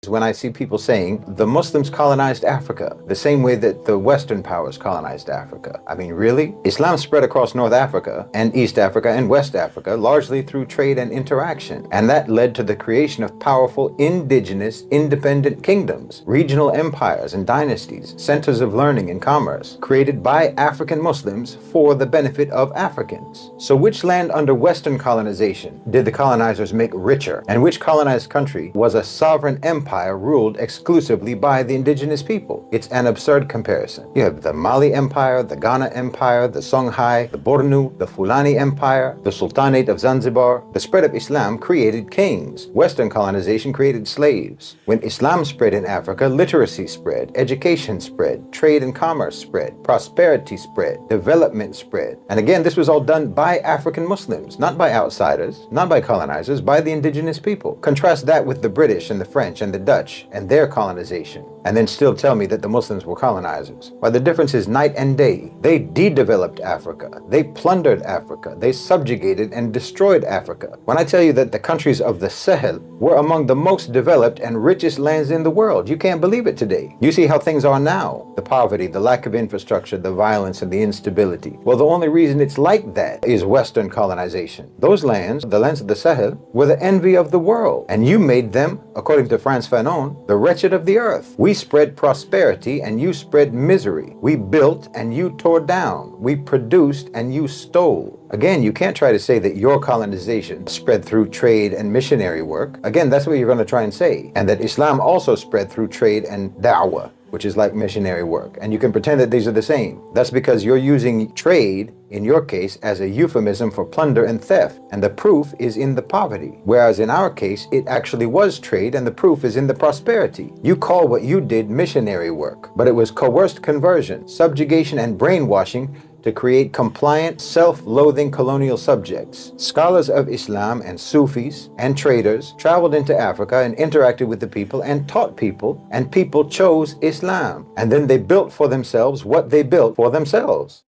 when I see people saying the Muslims colonized Africa the same way that the Western powers colonized Africa. I mean, really? Islam spread across North Africa and East Africa and West Africa largely through trade and interaction. And that led to the creation of powerful indigenous independent kingdoms, regional empires and dynasties, centers of learning and commerce, created by African Muslims for the benefit of Africans. So which land under Western colonization did the colonizers make richer? And which colonized country was a sovereign empire ruled exclusively by the indigenous people? It's an absurd comparison. You have the Mali Empire, the Ghana Empire, the Songhai, the Bornu, the Fulani Empire, the Sultanate of Zanzibar. The spread of Islam created kings. Western colonization created slaves. When Islam spread in Africa, literacy spread, education spread, trade and commerce spread, prosperity spread, development spread. And again, this was all done by African Muslims, not by outsiders, not by colonizers, by the indigenous people. Contrast that with the British and the French and the Dutch and their colonization, and then still tell me that the Muslims were colonizers. Why, the difference is night and day. They de-developed Africa. They plundered Africa. They subjugated and destroyed Africa. When I tell you that the countries of the Sahel were among the most developed and richest lands in the world, you can't believe it today. You see how things are now. The poverty, the lack of infrastructure, the violence and the instability. Well, the only reason it's like that is Western colonization. Those lands, the lands of the Sahel, were the envy of the world. And you made them, according to Frantz Fanon, the wretched of the earth. We spread prosperity and you spread misery. We built and you tore down. We produced and you stole. Again, you can't try to say that your colonization spread through trade and missionary work. Again, that's what you're going to try and say. And that Islam also spread through trade and da'wah, which is like missionary work. And you can pretend that these are the same. That's because you're using trade, in your case, as a euphemism for plunder and theft. And the proof is in the poverty. Whereas in our case, it actually was trade and the proof is in the prosperity. You call what you did missionary work, but it was coerced conversion, subjugation and brainwashing to create compliant, self-loathing colonial subjects. Scholars of Islam and Sufis and traders traveled into Africa and interacted with the people and taught people, and people chose Islam. And then they built for themselves what they built for themselves.